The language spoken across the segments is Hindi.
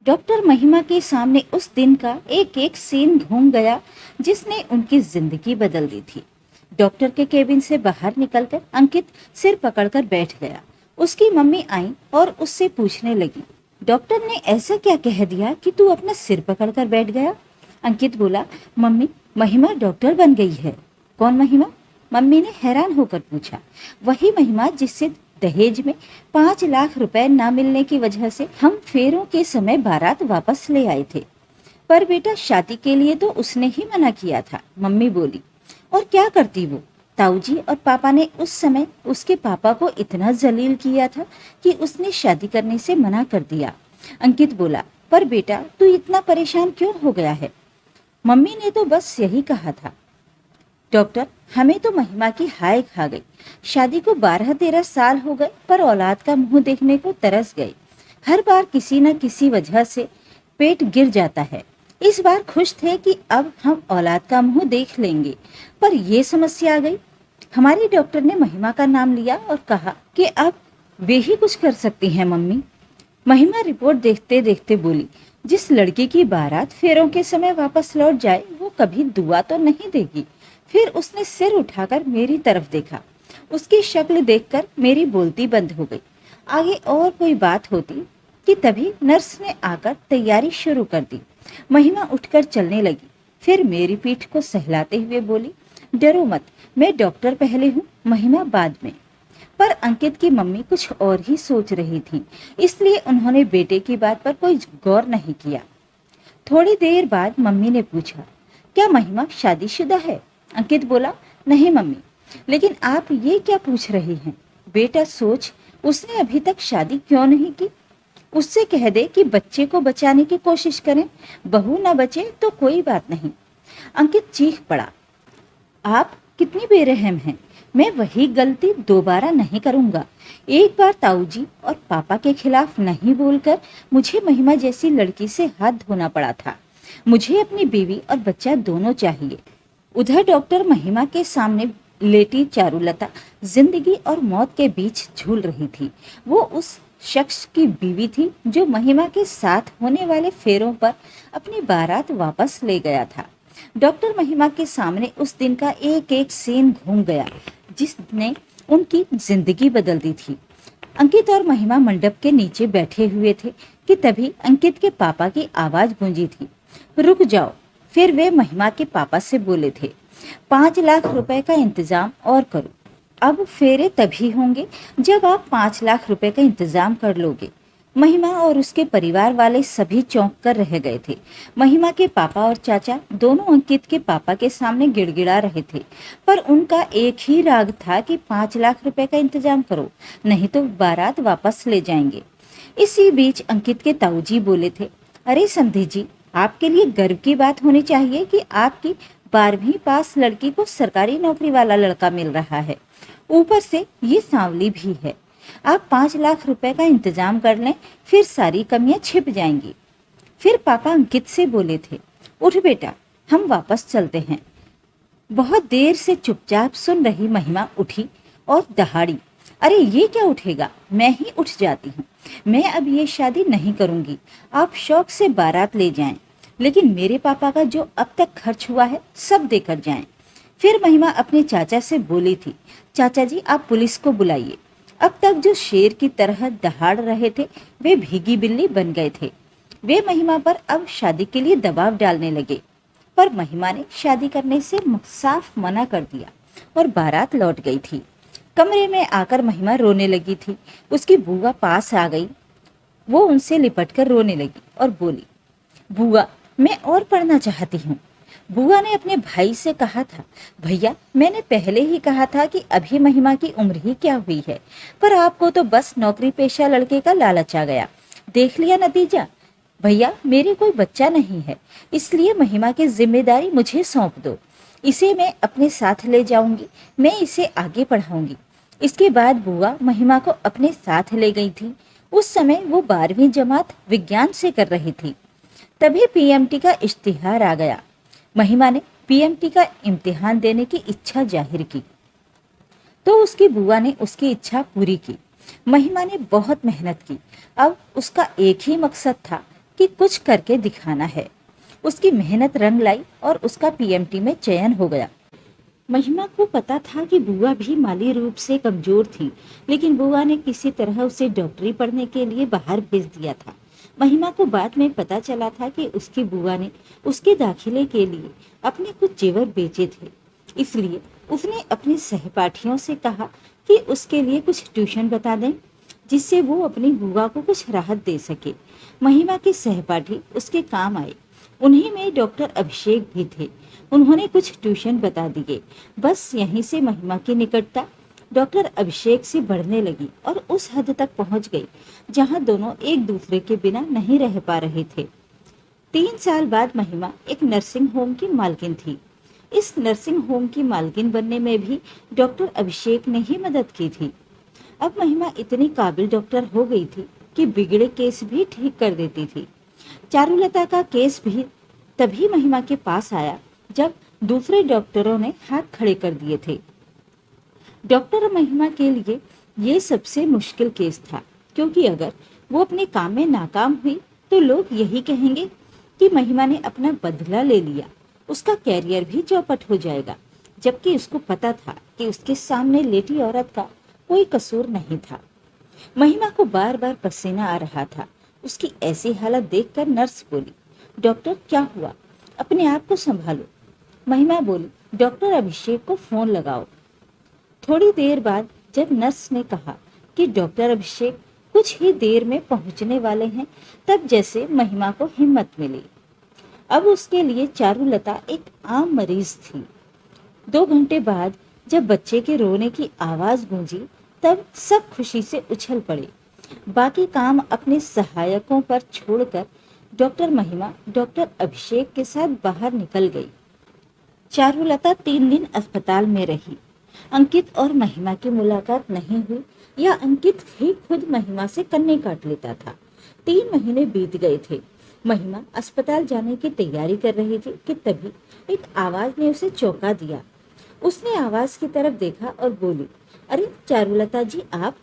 डॉक्टर महिमा के सामने उस दिन का एक एक सीन घूम गया जिसने उनकी जिंदगी बदल दी थी। डॉक्टर के केबिन से बाहर निकलकर अंकित सिर पकड़कर बैठ गया। उसकी मम्मी आई और उससे पूछने लगी, डॉक्टर ने ऐसा क्या कह दिया कि तू अपना सिर पकड़कर बैठ गया? अंकित बोला, मम्मी, महिमा डॉक्टर बन गई है। कौन महिमा? मम्मी ने हैरान होकर पूछा। वही महिमा जिससे दहेज में 5 लाख रुपए ना मिलने की वजह से हम फेरों के समय बारात वापस ले आए थे। पर बेटा, शादी के लिए तो उसने ही मना किया था, मम्मी बोली। और क्या करती वो? ताऊजी और पापा ने उस समय उसके पापा को इतना जलील किया था कि उसने शादी करने से मना कर दिया। अंकित बोला, पर बेटा, तू इतना परेशान क्यों हो गया है? मम्मी ने तो बस यही कहा था डॉक्टर, हमें तो महिमा की हाय खा गई। शादी को 12-13 साल हो गए पर औलाद का मुंह देखने को तरस गए। हर बार किसी न किसी वजह से पेट गिर जाता है। इस बार खुश थे कि अब हम औलाद का मुंह देख लेंगे, पर ये समस्या आ गई। हमारी डॉक्टर ने महिमा का नाम लिया और कहा कि अब वे ही कुछ कर सकती हैं मम्मी। महिमा रिपोर्ट देखते देखते बोली, जिस लड़की की बारात फेरों के समय वापस लौट जाए वो कभी दुआ तो नहीं देगी। फिर उसने सिर उठाकर मेरी तरफ देखा। उसकी शक्ल देखकर मेरी बोलती बंद हो गई। आगे और कोई बात होती कि तभी नर्स ने आकर तैयारी शुरू कर दी। महिमा उठकर चलने लगी, फिर मेरी पीठ को सहलाते हुए बोली, डरो मत, मैं डॉक्टर पहले हूँ, महिमा बाद में। पर अंकित की मम्मी कुछ और ही सोच रही थी, इसलिए उन्होंने बेटे की बात पर कोई गौर नहीं किया। थोड़ी देर बाद मम्मी ने पूछा, क्या महिमा शादीशुदा है? अंकित बोला, नहीं मम्मी, लेकिन आप ये क्या पूछ रही हैं? बेटा सोच, उसने अभी तक शादी क्यों नहीं की? उससे कह दे कि बच्चे को बचाने की कोशिश करें, बहू न बचे तो कोई बात नहीं। अंकित चीख पड़ा, आप कितनी बेरहम हैं। मैं वही गलती दोबारा नहीं करूंगा। एक बार ताऊजी और पापा के खिलाफ नहीं बोलकर मुझे महिमा जैसी लड़की से हाथ धोना पड़ा था। मुझे अपनी बीवी और बच्चा दोनों चाहिए। उधर डॉक्टर महिमा के सामने लेटी चारुलता जिंदगी और मौत के बीच झूल रही थी। वो उस शख्स की बीवी थी जो महिमा के साथ होने वाले फेरों पर अपनी बारात वापस ले गया था। डॉक्टर महिमा के सामने उस दिन का एक एक सीन घूम गया जिसने उनकी जिंदगी बदल दी थी। अंकित और महिमा मंडप के नीचे बैठे हुए थे कि तभी अंकित के पापा की आवाज गूंजी थी, रुक जाओ। फिर वे महिमा के पापा से बोले थे, 5 लाख रुपए का इंतजाम और करो। अब फेरे तभी होंगे जब आप 5 लाख रुपए का इंतजाम कर लोगे। महिमा और उसके परिवार वाले सभी चौंक कर रह गए थे। महिमा के पापा और चाचा दोनों अंकित के पापा के सामने गिड़गिड़ा रहे थे, पर उनका एक ही राग था कि 5 लाख रुपए का इंतजाम करो, नहीं तो बारात वापस ले जाएंगे। इसी बीच अंकित के ताऊजी बोले थे, अरे समधी जी, आपके लिए गर्व की बात होनी चाहिए कि आपकी 12वीं पास लड़की को सरकारी नौकरी वाला लड़का मिल रहा है, ऊपर से ये सांवली भी है। आप 5 लाख रुपए का इंतजाम कर लें, फिर सारी कमियां छिप जाएंगी। फिर पापा अंकित से बोले थे, उठ बेटा, हम वापस चलते हैं। बहुत देर से चुपचाप सुन रही महिमा उठी और दहाड़ी, अरे ये क्या उठेगा, मैं ही उठ जाती हूँ। मैं अब ये शादी नहीं करूंगी। आप शौक से बारात ले जाएं, लेकिन मेरे पापा का जो अब तक खर्च हुआ है सब देकर जाएं। फिर महिमा अपने चाचा से बोली थी, चाचा जी आप पुलिस को बुलाइए। अब तक जो शेर की तरह दहाड़ रहे थे वे भीगी बिल्ली बन गए थे। वे महिमा पर अब शादी के लिए दबाव डालने लगे, पर महिमा ने शादी करने से साफ मना कर दिया और बारात लौट गई थी। कमरे में आकर महिमा रोने लगी थी। उसकी बुआ पास आ गई। वो उनसे लिपटकर रोने लगी और बोली, बुआ, मैं और पढ़ना चाहती हूँ। बुआ ने अपने भाई से कहा था, भैया मैंने पहले ही कहा था कि अभी महिमा की उम्र ही क्या हुई है, पर आपको तो बस नौकरी पेशा लड़के का लालच आ गया। देख लिया नतीजा। भैया मेरे कोई बच्चा नहीं है, इसलिए महिमा की जिम्मेदारी मुझे सौंप दो। इसे मैं अपने साथ ले जाऊंगी, मैं इसे आगे पढ़ाऊंगी। इसके बाद बुआ महिमा को अपने साथ ले गई थी। उस समय वो 12वीं जमात विज्ञान से कर रही थी। तभी पीएमटी का इश्तिहार आ गया। महिमा ने पीएमटी का इम्तिहान देने की इच्छा जाहिर की तो उसकी बुआ ने उसकी इच्छा पूरी की। महिमा ने बहुत मेहनत की। अब उसका एक ही मकसद था कि कुछ करके दिखाना है। उसकी मेहनत रंग लाई और उसका पीएमटी में चयन हो गया। महिमा को पता था कि बुआ भी माली रूप से कमजोर थी, लेकिन बुआ ने किसी तरह उसे डॉक्टरी पढ़ने के लिए बाहर भेज दिया था। महिमा को बाद में पता चला था कि उसकी बुआ ने उसके दाखिले के लिए अपने कुछ जेवर बेचे थे। इसलिए उसने अपने सहपाठियों से कहा कि उसके लिए कुछ ट्यूशन बता दें, जिससे वो अपनी बुआ को कुछ राहत दे सके। महिमा के सहपाठी उसके काम आए। उन्हीं में डॉक्टर अभिषेक भी थे। उन्होंने कुछ ट्यूशन बता दिए। बस यहीं से महिमा की निकटता डॉक्टर अभिषेक से बढ़ने लगी और उस हद तक पहुंच गई जहां दोनों एक दूसरे के बिना नहीं रह पा रहे थे। 3 साल बाद महिमा एक नर्सिंग होम की मालकिन थी। इस नर्सिंग होम की मालकिन बनने में भी डॉक्टर अभिषेक ने ही मदद की थी। अब महिमा इतनी काबिल डॉक्टर हो गई थी कि बिगड़े केस भी ठीक कर देती थी। चारुलता का केस भी तभी महिमा के पास आया जब दूसरे डॉक्टरों ने हाथ खड़े कर दिए थे। डॉक्टर महिमा के लिए ये सबसे मुश्किल केस था, क्योंकि अगर वो अपने काम में नाकाम हुई तो लोग यही कहेंगे कि महिमा ने अपना बदला ले लिया, उसका कैरियर भी चौपट हो जाएगा। जबकि उसको पता था कि उसके सामने लेटी औरत का कोई कसूर नहीं था। महिमा को बार बार पसीना आ रहा था। उसकी ऐसी हालत देखकर नर्स बोली, डॉक्टर क्या हुआ, अपने आप को संभालो। महिमा बोली, डॉक्टर अभिषेक को फोन लगाओ। थोड़ी देर बाद जब नर्स ने कहा कि डॉक्टर अभिषेक कुछ ही देर में पहुंचने वाले हैं, तब जैसे महिमा को हिम्मत मिली। अब उसके लिए चारुलता एक आम मरीज थी। 2 घंटे बाद जब बच्चे के रोने की आवाज गूंजी, तब सब खुशी से उछल पड़े। बाकी काम अपने सहायकों पर छोड़कर डॉक्टर महिमा डॉक्टर अभिषेक के साथ बाहर निकल गई। चारुलता 3 दिन अस्पताल में रही। अंकित और महिमा की मुलाकात नहीं हुई, या अंकित ही खुद महिमा से कन्ने काट लेता था। 3 महीने बीत गए थे। महिमा अस्पताल जाने की तैयारी कर रही थी कि तभी एक आवाज ने उसे चौंका दिया। उसने आवाज की तरफ देखा और बोली, अरे चारुलता जी आप।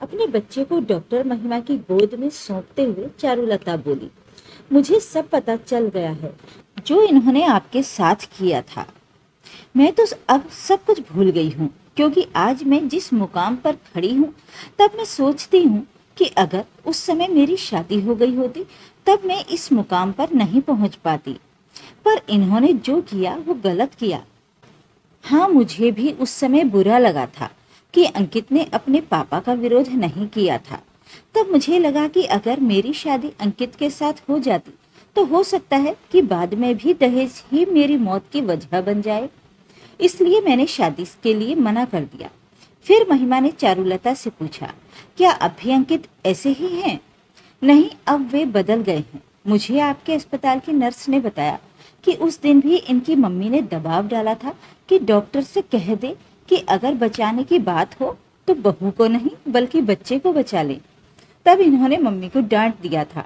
अपने बच्चे को डॉक्टर महिमा की गोद में सौंपते हुए चारुलता बोली, मुझे सब पता चल गया है जो इन्होंने आपके साथ किया था। मैं तो अब सब कुछ भूल गई हूँ, क्योंकि आज मैं जिस मुकाम पर खड़ी हूँ, तब मैं सोचती हूँ कि अगर उस समय मेरी शादी हो गई होती तब मैं इस मुकाम पर नहीं पहुँच पाती। पर इन्होंने जो किया वो गलत किया। हाँ, मुझे भी उस समय बुरा लगा था कि अंकित ने अपने पापा का विरोध नहीं किया था। तब मुझे लगा कि अगर मेरी शादी अंकित के साथ हो जाती तो हो सकता है कि बाद में भी दहेज ही मेरी मौत की वजह बन जाए। इसलिए मैंने शादी के लिए मना कर दिया। फिर महिमा ने चारुलता से पूछा, क्या अब भी अंकित ऐसे ही हैं? नहीं, अब वे बदल गए हैं। मुझे आपके अस्पताल की नर्स ने बताया कि उस दिन भी इनकी मम्मी ने दबाव डाला था कि डॉक्टर से कह दे कि अगर बचाने की बात हो तो बहू को नहीं बल्कि बच्चे को बचा ले। तब इन्होंने मम्मी को डांट दिया था।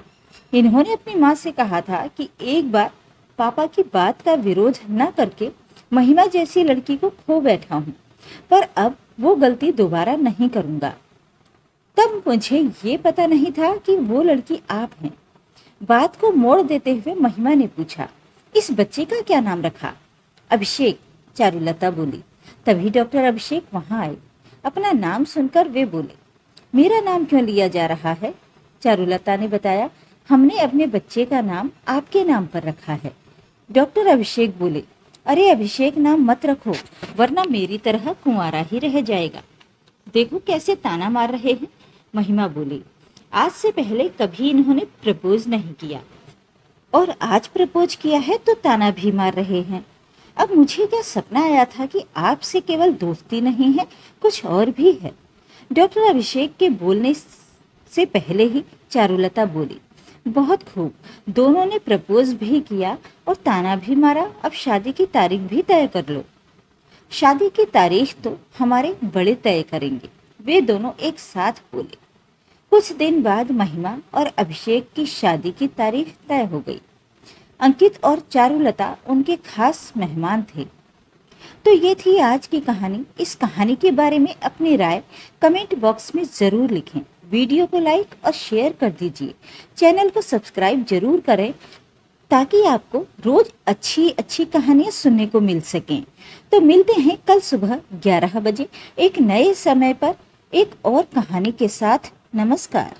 इन्होंने अपनी माँ से कहा था कि एक बार पापा की बात का विरोध न करके महिमा जैसी लड़की को खो बैठा हूँ, पर अब वो गलती दोबारा नहीं करूँगा। तब मुझे ये पता नहीं था कि वो लड़की आप हैं। बात को मोड़ देते हुए महिमा ने पूछा, इस बच्चे का क्या नाम रखा? अभिषेक, चारुलता बोली। तभी डॉक्टर अभिषेक वहां आए। अपना नाम सुनकर वे बोले, मेरा नाम क्यों लिया जा रहा है? चारुलता ने बताया, हमने अपने बच्चे का नाम आपके नाम पर रखा है। डॉक्टर अभिषेक बोले, अरे अभिषेक नाम मत रखो, वरना मेरी तरह कुंवारा ही रह जाएगा। देखो कैसे ताना मार रहे हैं। महिमा बोली, आज से पहले कभी इन्होंने प्रपोज नहीं किया और आज प्रपोज किया है तो ताना भी मार रहे हैं। अब मुझे क्या सपना आया था कि आपसे केवल दोस्ती नहीं है, कुछ और भी है। डॉक्टर अभिषेक के बोलने से पहले ही चारुलता बोली, बहुत खूब, दोनों ने प्रपोज भी किया और ताना भी मारा। अब शादी की तारीख भी तय कर लो। शादी की तारीख तो हमारे बड़े तय करेंगे, वे दोनों एक साथ बोले। कुछ दिन बाद महिमा और अभिषेक की शादी की तारीख तय हो गई। अंकित और चारुलता उनके खास मेहमान थे। तो ये थी आज की कहानी। इस कहानी के बारे में अपनी राय कमेंट बॉक्स में ज़रूर लिखें। वीडियो को लाइक और शेयर कर दीजिए। चैनल को सब्सक्राइब जरूर करें ताकि आपको रोज अच्छी अच्छी कहानियां सुनने को मिल सकें। तो मिलते हैं कल सुबह 11 बजे एक नए समय पर एक और कहानी के साथ। नमस्कार।